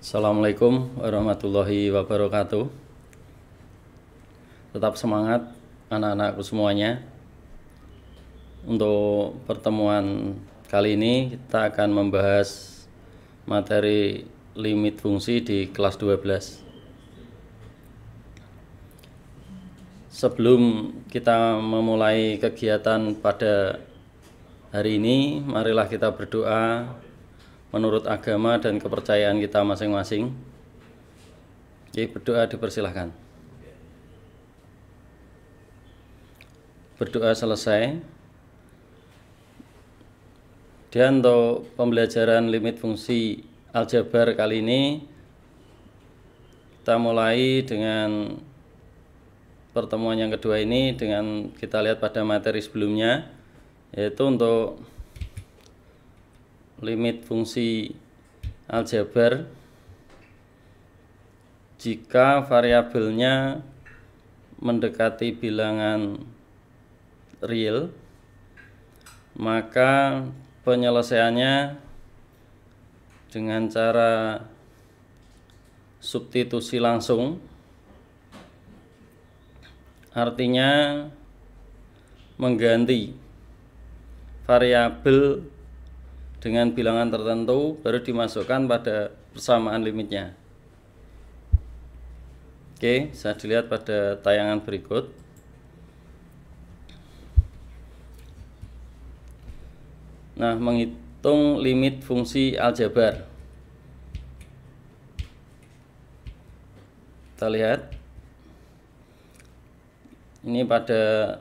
Assalamualaikum warahmatullahi wabarakatuh. Tetap semangat anak-anakku semuanya. Untuk pertemuan kali ini kita akan membahas materi limit fungsi di kelas 12. Sebelum kita memulai kegiatan pada hari ini, marilah kita berdoa menurut agama dan kepercayaan kita masing-masing. Jadi berdoa dipersilahkan. Berdoa selesai. Dan untuk pembelajaran limit fungsi aljabar kali ini, kita mulai dengan pertemuan yang kedua ini dengan kita lihat pada materi sebelumnya, yaitu untuk limit fungsi aljabar jika variabelnya mendekati bilangan real, maka penyelesaiannya dengan cara substitusi langsung, artinya mengganti variabel dengan bilangan tertentu baru dimasukkan pada persamaan limitnya. Oke, bisa dilihat pada tayangan berikut. Nah, menghitung limit fungsi aljabar. Kita lihat. Ini pada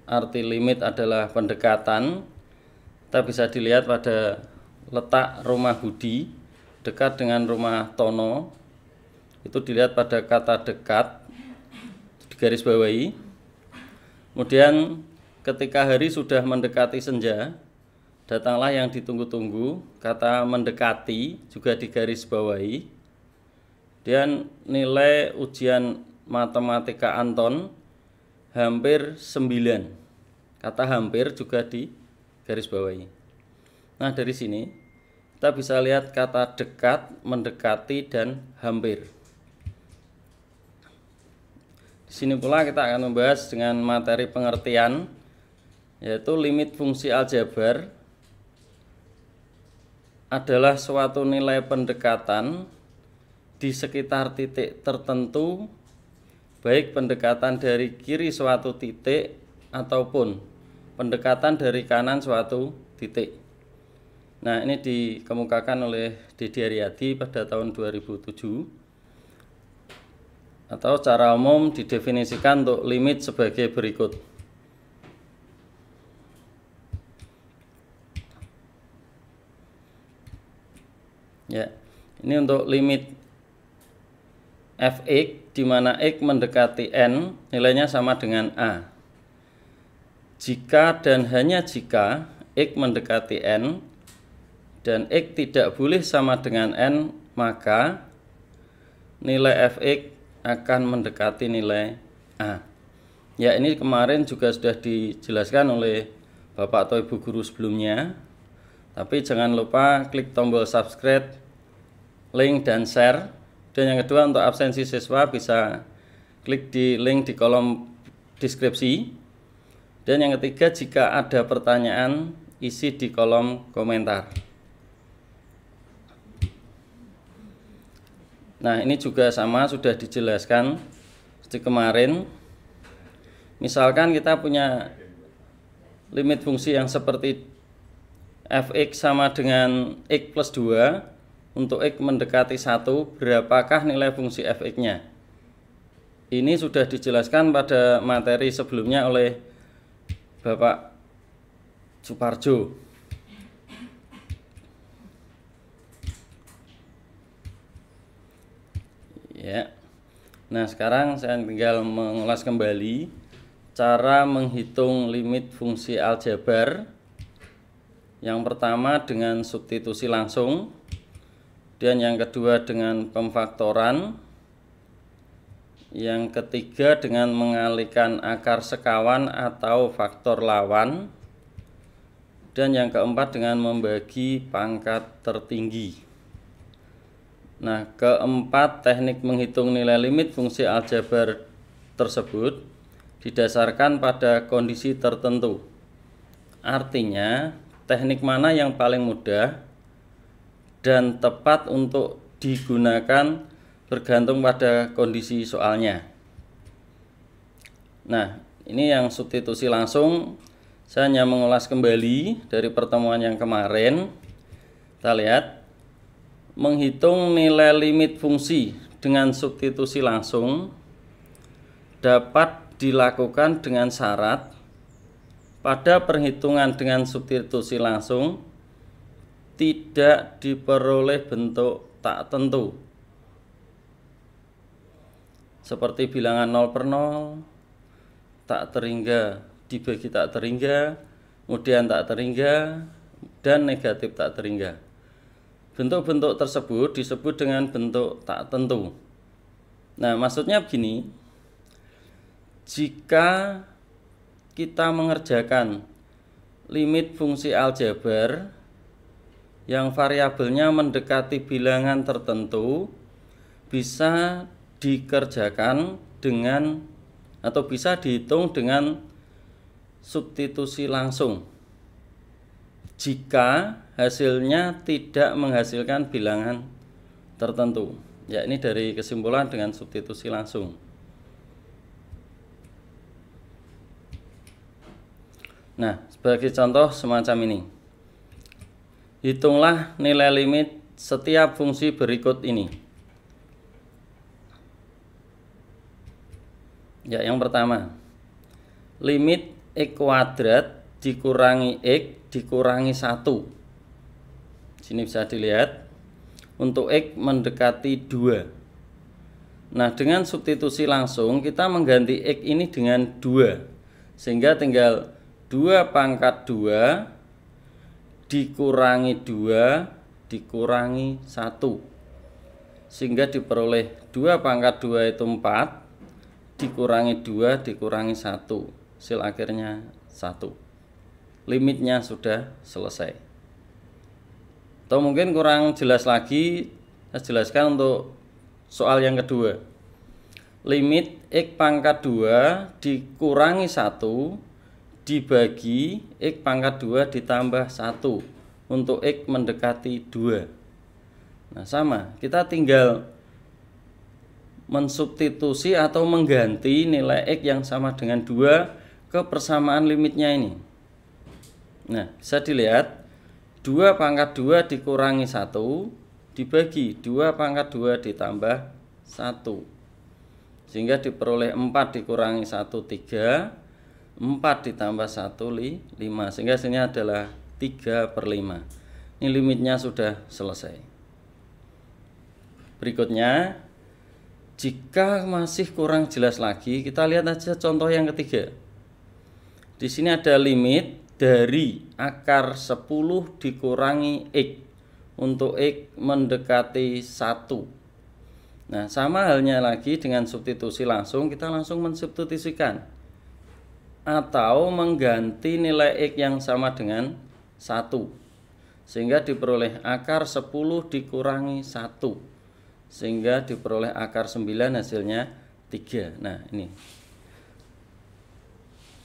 arti limit adalah pendekatan. Kita bisa dilihat pada letak rumah Budi dekat dengan rumah Tono. Itu dilihat pada kata dekat, di garis bawahi. Kemudian ketika hari sudah mendekati senja, datanglah yang ditunggu-tunggu, kata mendekati juga di garis bawahi. Dan nilai ujian matematika Anton hampir 9. Kata hampir juga di garis bawahi. Nah, dari sini kita bisa lihat kata dekat, mendekati, dan hampir. Di sini pula kita akan membahas dengan materi pengertian, yaitu limit fungsi aljabar adalah suatu nilai pendekatan di sekitar titik tertentu, baik pendekatan dari kiri suatu titik ataupun pendekatan dari kanan suatu titik. Nah, ini dikemukakan oleh Didi Aryadi pada tahun 2007, atau secara umum didefinisikan untuk limit sebagai berikut. Ya, ini untuk limit fx di mana x mendekati n, nilainya sama dengan a. Jika dan hanya jika x mendekati n dan x tidak boleh sama dengan n, maka nilai fx akan mendekati nilai a. Ya, ini kemarin juga sudah dijelaskan oleh Bapak atau Ibu guru sebelumnya. Tapi jangan lupa klik tombol subscribe, link, dan share. Dan yang kedua, untuk absensi siswa bisa klik di link di kolom deskripsi. Dan yang ketiga, jika ada pertanyaan, isi di kolom komentar. Nah, ini juga sama, sudah dijelaskan seperti kemarin. Misalkan kita punya limit fungsi yang seperti fx sama dengan x plus 2. Untuk x mendekati 1, berapakah nilai fungsi fx-nya? Ini sudah dijelaskan pada materi sebelumnya oleh Bapak Suparjo. Ya. Nah, sekarang saya tinggal mengulas kembali cara menghitung limit fungsi aljabar. Yang pertama dengan substitusi langsung, dan yang kedua dengan pemfaktoran, yang ketiga dengan mengalihkan akar sekawan atau faktor lawan, dan yang keempat dengan membagi pangkat tertinggi. Nah, keempat, teknik menghitung nilai limit fungsi aljabar tersebut didasarkan pada kondisi tertentu. Artinya, teknik mana yang paling mudah dan tepat untuk digunakan bergantung pada kondisi soalnya. Nah, ini yang substitusi langsung. Saya hanya mengulas kembali dari pertemuan yang kemarin. Kita lihat, menghitung nilai limit fungsi dengan substitusi langsung dapat dilakukan dengan syarat pada perhitungan dengan substitusi langsung tidak diperoleh bentuk tak tentu, seperti bilangan 0 per 0, tak terhingga dibagi tak terhingga, kemudian tak terhingga, dan negatif tak terhingga. Bentuk-bentuk tersebut disebut dengan bentuk tak tentu. Nah, maksudnya begini, jika kita mengerjakan limit fungsi aljabar yang variabelnya mendekati bilangan tertentu, bisa dikerjakan dengan atau bisa dihitung dengan substitusi langsung jika hasilnya tidak menghasilkan bilangan tertentu. Ya, ini dari kesimpulan dengan substitusi langsung. Nah, sebagai contoh semacam ini. Hitunglah nilai limit setiap fungsi berikut ini. Ya, yang pertama, limit x kuadrat dikurangi x dikurangi 1. Sini bisa dilihat untuk x mendekati 2. Nah, dengan substitusi langsung kita mengganti x ini dengan 2, sehingga tinggal 2 pangkat 2 dikurangi 2 dikurangi 1, sehingga diperoleh 2 pangkat 2 itu 4 dikurangi 2 dikurangi 1, hasil akhirnya 1. Limitnya sudah selesai. Atau mungkin kurang jelas lagi, saya jelaskan untuk soal yang kedua. Limit x pangkat 2 dikurangi 1 dibagi x pangkat 2 ditambah 1 untuk x mendekati 2. Nah, sama, kita tinggal mensubstitusi atau mengganti nilai x yang sama dengan 2 ke persamaan limitnya ini. Nah, bisa dilihat 2 pangkat 2 dikurangi 1 dibagi 2 pangkat 2 ditambah 1, sehingga diperoleh 4 dikurangi 1 3, 4 ditambah 1 5, sehingga hasilnya adalah 3/5. Ini limitnya sudah selesai. Berikutnya, jika masih kurang jelas lagi, kita lihat aja contoh yang ketiga. Di sini ada limit dari akar 10 dikurangi x untuk x mendekati 1. Nah, sama halnya lagi dengan substitusi langsung, kita langsung mensubstitusikan atau mengganti nilai x yang sama dengan 1, sehingga diperoleh akar 10 dikurangi 1, sehingga diperoleh akar 9, hasilnya 3. Nah, ini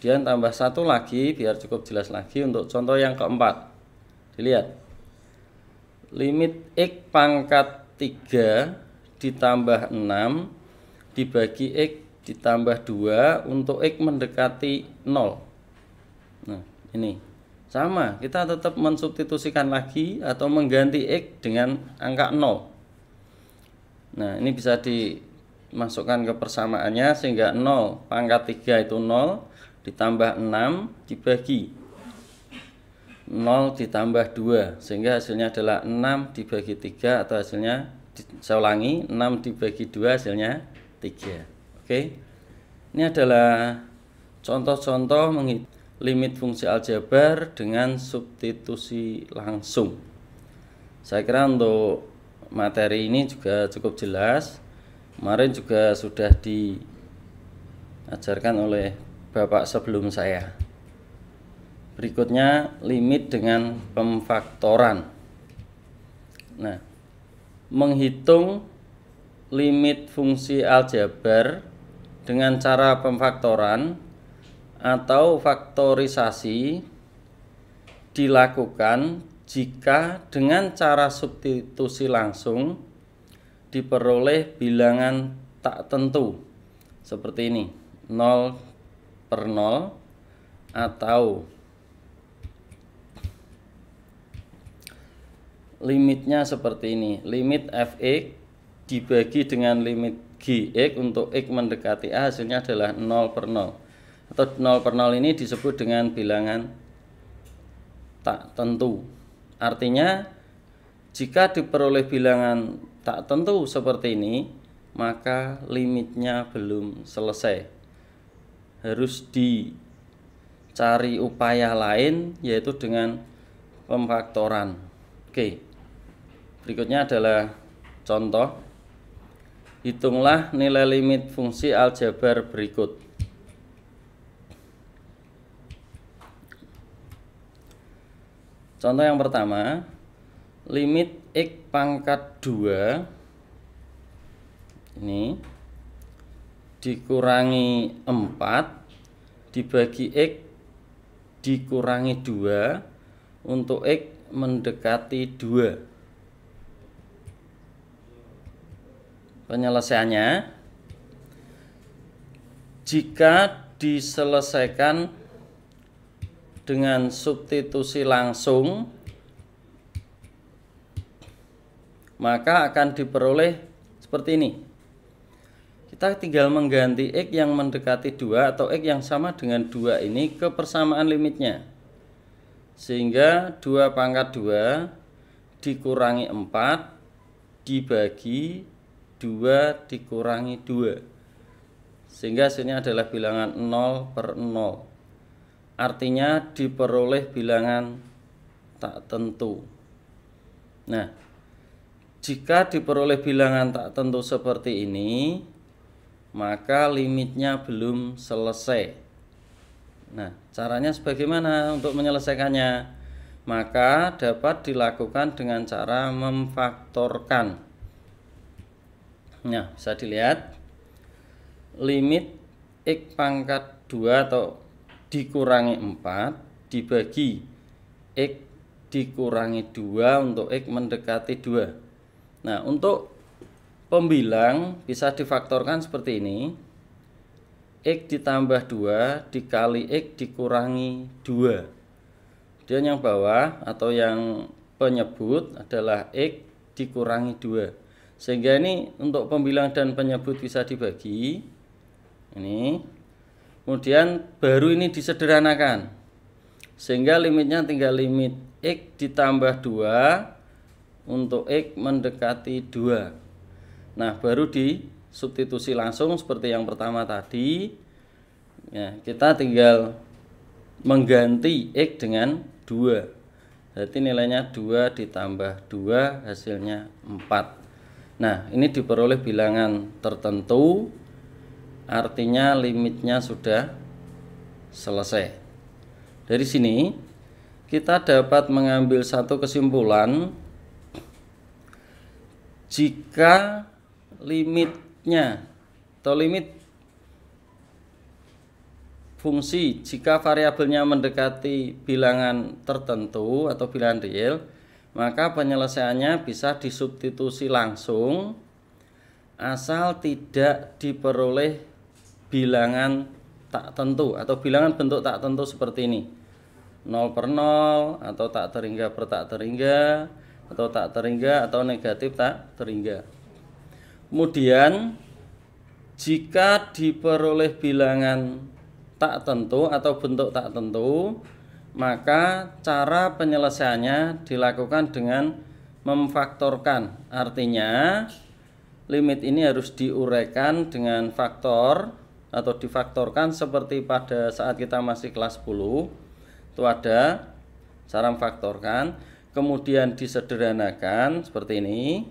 kemudian tambah 1 lagi biar cukup jelas lagi untuk contoh yang keempat. Dilihat, limit x pangkat 3 ditambah 6 dibagi x ditambah 2 untuk x mendekati 0. Nah, ini sama, kita tetap mensubstitusikan lagi atau mengganti x dengan angka 0. Nah, ini bisa dimasukkan ke persamaannya, sehingga 0 pangkat 3 itu 0 ditambah 6 dibagi 0 ditambah 2, sehingga hasilnya adalah 6 dibagi 3, atau hasilnya, saya ulangi, 6 dibagi 2 hasilnya 3. Oke. Ini adalah contoh-contoh menghitung limit fungsi aljabar dengan substitusi langsung. Saya kira untuk materi ini juga cukup jelas. Kemarin juga sudah diajarkan oleh Bapak sebelum saya. Berikutnya limit dengan pemfaktoran. Nah, menghitung limit fungsi aljabar dengan cara pemfaktoran atau faktorisasi dilakukan jika dengan cara substitusi langsung diperoleh bilangan tak tentu seperti ini, 0/0, atau limitnya seperti ini, limit fx dibagi dengan limit gx untuk x mendekati a, hasilnya adalah 0/0, atau 0/0 ini disebut dengan bilangan tak tentu. Artinya jika diperoleh bilangan tak tentu seperti ini, maka limitnya belum selesai, harus dicari upaya lain, yaitu dengan pemfaktoran. Oke, berikutnya adalah contoh. Hitunglah nilai limit fungsi aljabar berikut. Contoh yang pertama, limit x pangkat 2 ini dikurangi 4 dibagi x dikurangi 2 untuk x mendekati 2. Penyelesaiannya, jika diselesaikan dengan substitusi langsung, maka akan diperoleh seperti ini. Kita tinggal mengganti x yang mendekati 2 atau x yang sama dengan 2 ini ke persamaan limitnya. Sehingga 2 pangkat 2 dikurangi 4 dibagi 2 dikurangi 2. Sehingga hasilnya adalah bilangan 0/0. Artinya diperoleh bilangan tak tentu. Nah, jika diperoleh bilangan tak tentu seperti ini, maka limitnya belum selesai. Nah, caranya sebagaimana untuk menyelesaikannya? Maka dapat dilakukan dengan cara memfaktorkan. Nah, bisa dilihat limit x pangkat 2 atau dikurangi 4 dibagi x dikurangi 2 untuk x mendekati 2. Nah, untuk pembilang bisa difaktorkan seperti ini. X ditambah 2 dikali x dikurangi 2. Kemudian yang bawah atau yang penyebut adalah x dikurangi 2. Sehingga ini untuk pembilang dan penyebut bisa dibagi. Ini. Kemudian baru ini disederhanakan. Sehingga limitnya tinggal limit x ditambah 2 untuk x mendekati 2. Nah, baru disubstitusi langsung seperti yang pertama tadi. Ya, kita tinggal mengganti x dengan 2. Berarti nilainya 2 ditambah 2 hasilnya 4. Nah, ini diperoleh bilangan tertentu. Artinya limitnya sudah selesai. Dari sini kita dapat mengambil satu kesimpulan, jika limitnya atau limit fungsi, jika variabelnya mendekati bilangan tertentu atau bilangan real, maka penyelesaiannya bisa disubstitusi langsung asal tidak diperoleh bilangan tak tentu atau bilangan bentuk tak tentu seperti ini, 0/0 atau tak terhingga per tak terhingga atau tak terhingga atau negatif tak terhingga. Kemudian jika diperoleh bilangan tak tentu atau bentuk tak tentu, maka cara penyelesaiannya dilakukan dengan memfaktorkan. Artinya limit ini harus diuraikan dengan faktor atau difaktorkan seperti pada saat kita masih kelas 10. Itu ada cara memfaktorkan, kemudian disederhanakan seperti ini,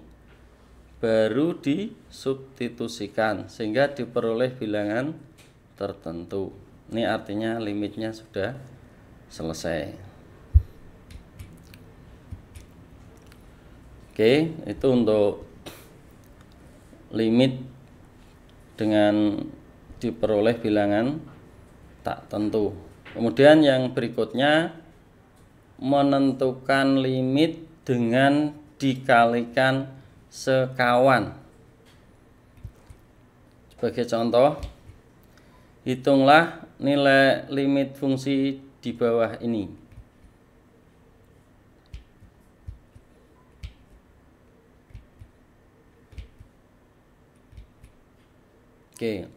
baru disubstitusikan sehingga diperoleh bilangan tertentu. Ini artinya limitnya sudah selesai. Oke, itu untuk limit dengan diperoleh bilangan tak tentu. Kemudian yang berikutnya, menentukan limit dengan dikalikan sekawan. Sebagai contoh, hitunglah nilai limit fungsi di bawah ini. Oke.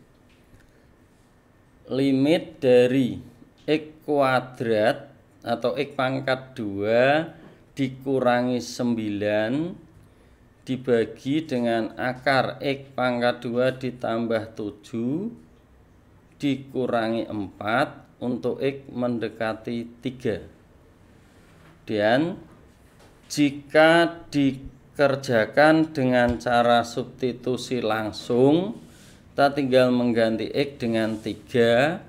Limit dari x kuadrat atau x pangkat 2 dikurangi 9 dibagi dengan akar x pangkat 2 ditambah 7 dikurangi 4 untuk x mendekati 3. Dan jika dikerjakan dengan cara substitusi langsung, kita tinggal mengganti X dengan 3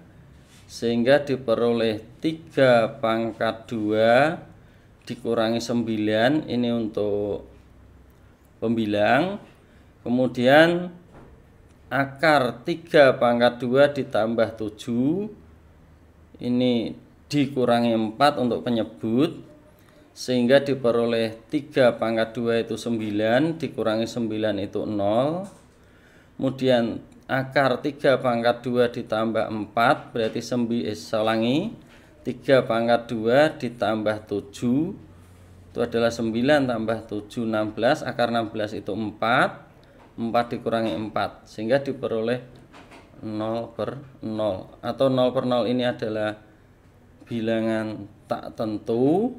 sehingga diperoleh 3 pangkat 2 dikurangi 9. Ini untuk pembilang. Kemudian akar 3 pangkat 2 ditambah 7, ini dikurangi 4 untuk penyebut, sehingga diperoleh 3 pangkat 2 itu 9 dikurangi 9 itu 0. Kemudian akar 3 pangkat 2 ditambah 4 berarti 3 pangkat 2 ditambah 7 itu adalah 9 tambah 7 16, akar 16 itu 4 dikurangi 4 sehingga diperoleh 0/0 atau 0/0 ini adalah bilangan tak tentu,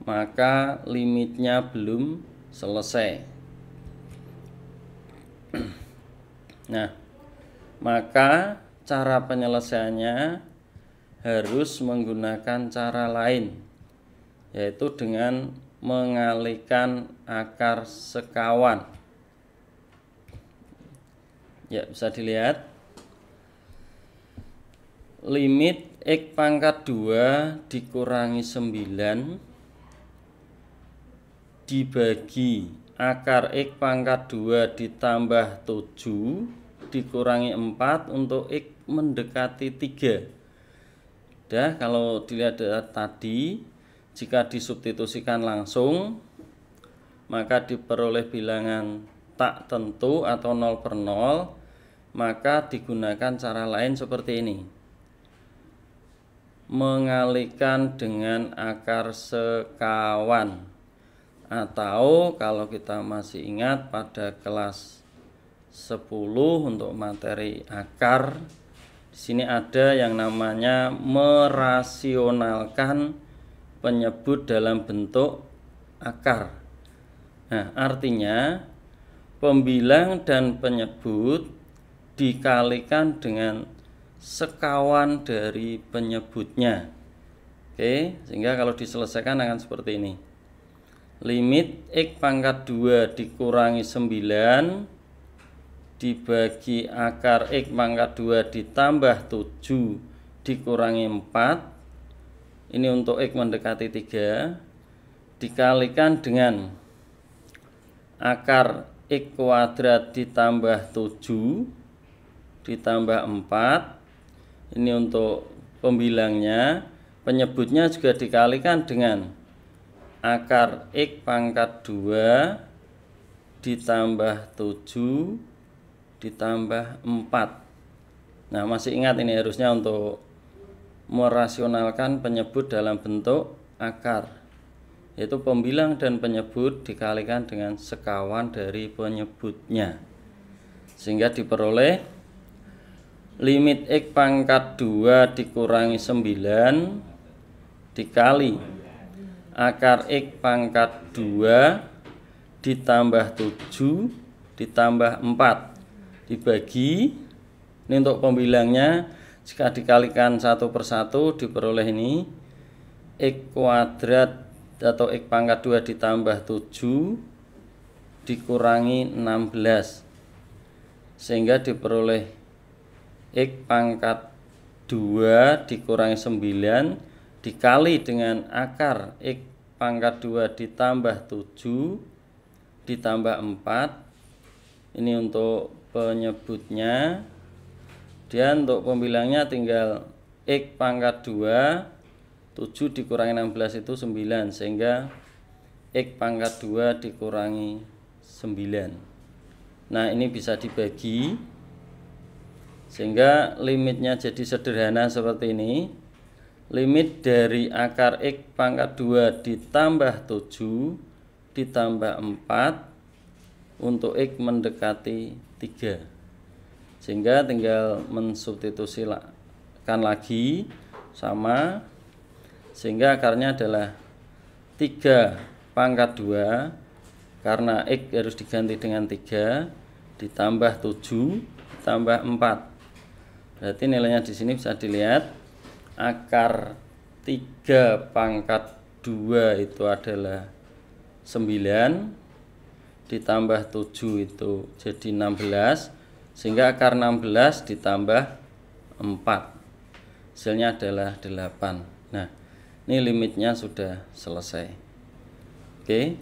maka limitnya belum selesai. Nah, maka cara penyelesaiannya harus menggunakan cara lain, yaitu dengan mengalihkan akar sekawan. Ya, bisa dilihat limit x pangkat 2 dikurangi 9 dibagi akar x pangkat 2 ditambah 7 dikurangi 4 untuk x mendekati 3. Dah, kalau dilihat tadi, jika disubstitusikan langsung, maka diperoleh bilangan tak tentu atau 0/0, maka digunakan cara lain seperti ini. Mengalihkan dengan akar sekawan. Atau kalau kita masih ingat pada kelas 10 untuk materi akar, di sini ada yang namanya merasionalkan penyebut dalam bentuk akar. Nah, artinya pembilang dan penyebut dikalikan dengan sekawan dari penyebutnya. Oke, sehingga kalau diselesaikan akan seperti ini. Limit x pangkat 2 dikurangi 9 dibagi akar x pangkat 2 ditambah 7 dikurangi 4, ini untuk x mendekati 3, dikalikan dengan akar x kuadrat ditambah 7 ditambah 4, ini untuk pembilangnya. Penyebutnya juga dikalikan dengan akar x pangkat 2 ditambah 7 ditambah 4. Nah, masih ingat ini harusnya untuk merasionalkan penyebut dalam bentuk akar, yaitu pembilang dan penyebut dikalikan dengan sekawan dari penyebutnya, sehingga diperoleh limit x pangkat 2 dikurangi 9 dikali akar x pangkat 2 ditambah 7 ditambah 4 dibagi, ini untuk pembilangnya, jika dikalikan satu persatu diperoleh ini x kuadrat atau x pangkat 2 ditambah 7 dikurangi 16 sehingga diperoleh x pangkat 2 dikurangi 9 dikali dengan akar x pangkat 2 ditambah 7 ditambah 4. Ini untuk penyebutnya. Dan untuk pembilangnya tinggal X pangkat 2, 7 dikurangi 16 itu 9, sehingga X pangkat 2 dikurangi 9. Nah, ini bisa dibagi sehingga limitnya jadi sederhana seperti ini. Limit dari akar X pangkat 2 ditambah 7 ditambah 4 untuk X mendekati 3. Sehingga tinggal mensubstitusikan lagi sama, sehingga akarnya adalah 3 pangkat 2, karena X harus diganti dengan 3 ditambah 7 ditambah 4. Berarti nilainya di sini bisa dilihat, akar 3 pangkat 2 itu adalah 9 ditambah 7 itu jadi 16, sehingga akar 16 ditambah 4 hasilnya adalah 8. Nah, ini limitnya sudah selesai. Oke,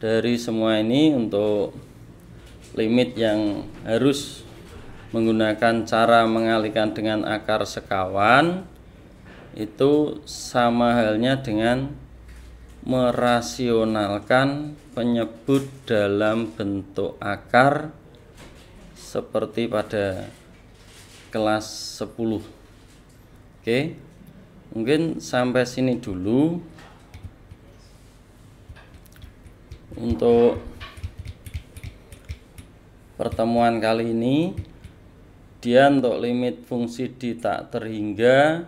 dari semua ini untuk limit yang harus menggunakan cara mengalihkan dengan akar sekawan itu sama halnya dengan merasionalkan penyebut dalam bentuk akar seperti pada kelas 10. Oke, mungkin sampai sini dulu untuk pertemuan kali ini. Dia untuk limit fungsi di tak terhingga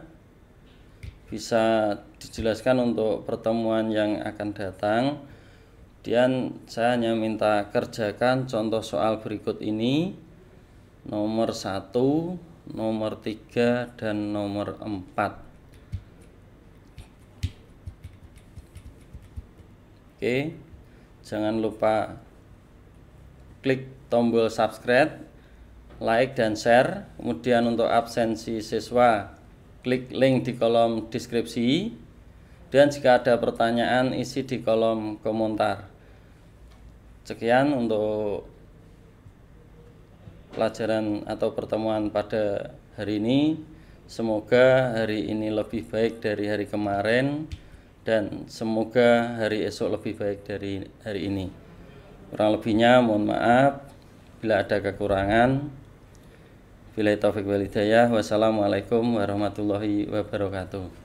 bisa dijelaskan untuk pertemuan yang akan datang. Dan saya hanya minta kerjakan contoh soal berikut ini, nomor 1, nomor 3, dan nomor 4. Oke, jangan lupa klik tombol subscribe, like, dan share. Kemudian untuk absensi siswa, klik link di kolom deskripsi. Dan jika ada pertanyaan, isi di kolom komentar. Sekian untuk pelajaran atau pertemuan pada hari ini. Semoga hari ini lebih baik dari hari kemarin, dan semoga hari esok lebih baik dari hari ini. Kurang lebihnya mohon maaf bila ada kekurangan. Billahi taufiq wal hidayah. Wassalamualaikum warahmatullahi wabarakatuh.